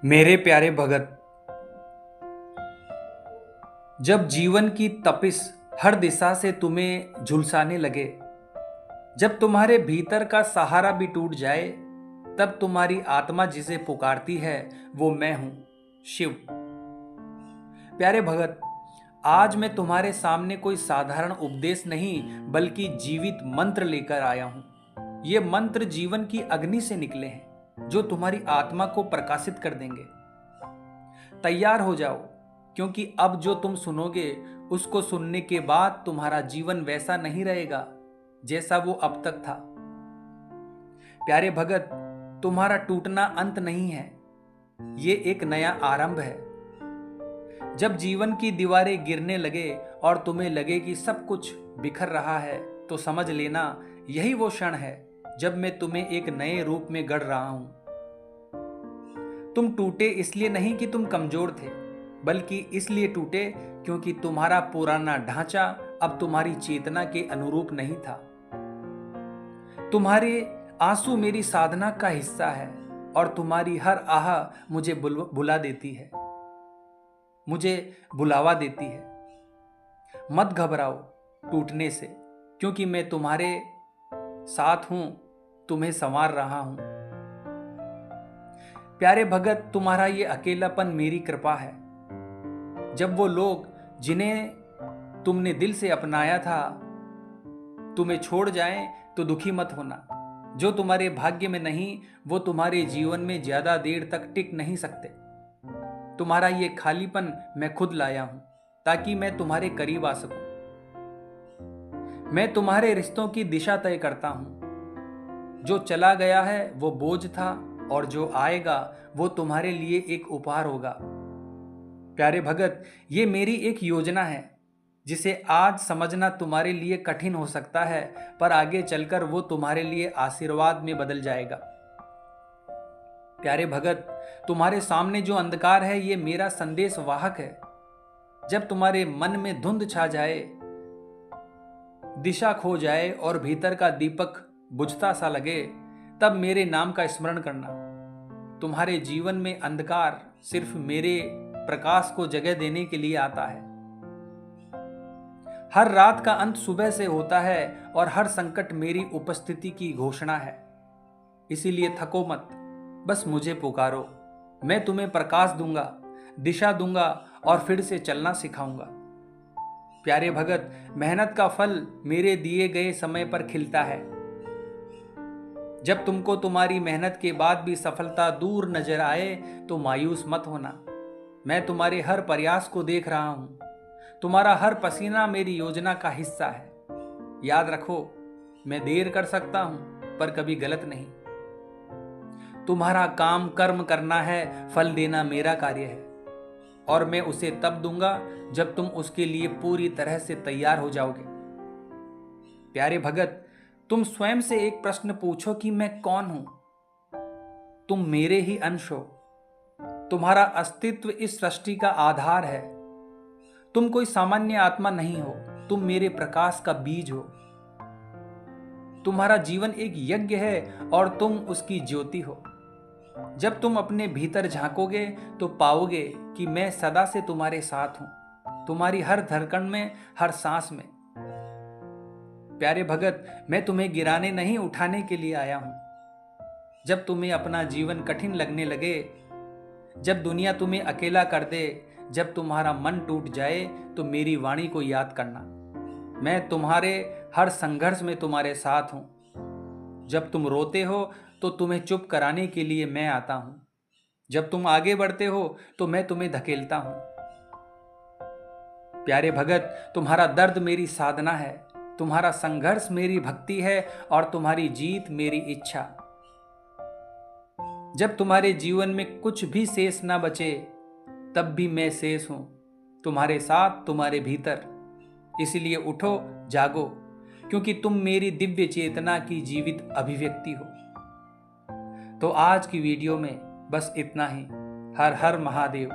मेरे प्यारे भगत, जब जीवन की तपिश हर दिशा से तुम्हें झुलसाने लगे, जब तुम्हारे भीतर का सहारा भी टूट जाए, तब तुम्हारी आत्मा जिसे पुकारती है वो मैं हूं, शिव। प्यारे भगत, आज मैं तुम्हारे सामने कोई साधारण उपदेश नहीं बल्कि जीवित मंत्र लेकर आया हूं। ये मंत्र जीवन की अग्नि से निकले हैं जो तुम्हारी आत्मा को प्रकाशित कर देंगे। तैयार हो जाओ, क्योंकि अब जो तुम सुनोगे उसको सुनने के बाद तुम्हारा जीवन वैसा नहीं रहेगा जैसा वो अब तक था। प्यारे भगत, तुम्हारा टूटना अंत नहीं है, ये एक नया आरंभ है। जब जीवन की दीवारें गिरने लगे और तुम्हें लगे कि सब कुछ बिखर रहा है, तो समझ लेना यही वो क्षण है जब मैं तुम्हें एक नए रूप में गढ़ रहा हूं। तुम टूटे इसलिए नहीं कि तुम कमजोर थे, बल्कि इसलिए टूटे क्योंकि तुम्हारा पुराना ढांचा अब तुम्हारी चेतना के अनुरूप नहीं था। तुम्हारे आंसू मेरी साधना का हिस्सा है और तुम्हारी हर आह मुझे बुला देती है, मुझे बुलावा देती है। मत घबराओ टूटने से, क्योंकि मैं तुम्हारे साथ हूं, तुम्हें संवार रहा हूं। प्यारे भगत, तुम्हारा ये अकेलापन मेरी कृपा है। जब वो लोग जिन्हें तुमने दिल से अपनाया था तुम्हें छोड़ जाएं, तो दुखी मत होना। जो तुम्हारे भाग्य में नहीं, वो तुम्हारे जीवन में ज्यादा देर तक टिक नहीं सकते। तुम्हारा ये खालीपन मैं खुद लाया हूं, ताकि मैं तुम्हारे करीब आ सकूं। मैं तुम्हारे रिश्तों की दिशा तय करता हूं। जो चला गया है वो बोझ था, और जो आएगा वो तुम्हारे लिए एक उपहार होगा। प्यारे भगत, ये मेरी एक योजना है जिसे आज समझना तुम्हारे लिए कठिन हो सकता है, पर आगे चलकर वो तुम्हारे लिए आशीर्वाद में बदल जाएगा। प्यारे भगत, तुम्हारे सामने जो अंधकार है ये मेरा संदेश वाहक है। जब तुम्हारे मन में धुंध छा जाए, दिशा खो जाए और भीतर का दीपक बुझता सा लगे, तब मेरे नाम का स्मरण करना। तुम्हारे जीवन में अंधकार सिर्फ मेरे प्रकाश को जगह देने के लिए आता है। हर रात का अंत सुबह से होता है और हर संकट मेरी उपस्थिति की घोषणा है। इसीलिए थको मत, बस मुझे पुकारो। मैं तुम्हें प्रकाश दूंगा, दिशा दूंगा और फिर से चलना सिखाऊंगा। प्यारे भगत, मेहनत का फल मेरे दिए गए समय पर खिलता है। जब तुमको तुम्हारी मेहनत के बाद भी सफलता दूर नजर आए, तो मायूस मत होना। मैं तुम्हारे हर प्रयास को देख रहा हूं। तुम्हारा हर पसीना मेरी योजना का हिस्सा है। याद रखो, मैं देर कर सकता हूं, पर कभी गलत नहीं। तुम्हारा काम कर्म करना है, फल देना मेरा कार्य है, और मैं उसे तब दूंगा जब तुम उसके लिए पूरी तरह से तैयार हो जाओगे। प्यारे भगत, तुम स्वयं से एक प्रश्न पूछो कि मैं कौन हूं। तुम मेरे ही अंश हो। तुम्हारा अस्तित्व इस सृष्टि का आधार है। तुम कोई सामान्य आत्मा नहीं हो, तुम मेरे प्रकाश का बीज हो। तुम्हारा जीवन एक यज्ञ है और तुम उसकी ज्योति हो। जब तुम अपने भीतर झांकोगे तो पाओगे कि मैं सदा से तुम्हारे साथ हूं, तुम्हारी हर धड़कन में, हर सांस में। प्यारे भगत, मैं तुम्हें गिराने नहीं, उठाने के लिए आया हूं। जब तुम्हें अपना जीवन कठिन लगने लगे, जब दुनिया तुम्हें अकेला कर दे, जब तुम्हारा मन टूट जाए, तो मेरी वाणी को याद करना। मैं तुम्हारे हर संघर्ष में तुम्हारे साथ हूं। जब तुम रोते हो तो तुम्हें चुप कराने के लिए मैं आता हूं। जब तुम आगे बढ़ते हो तो मैं तुम्हें धकेलता हूं। प्यारे भगत, तुम्हारा दर्द मेरी साधना है, तुम्हारा संघर्ष मेरी भक्ति है और तुम्हारी जीत मेरी इच्छा। जब तुम्हारे जीवन में कुछ भी शेष ना बचे, तब भी मैं शेष हूं, तुम्हारे साथ, तुम्हारे भीतर। इसलिए उठो, जागो, क्योंकि तुम मेरी दिव्य चेतना की जीवित अभिव्यक्ति हो। तो आज की वीडियो में बस इतना ही। हर हर महादेव।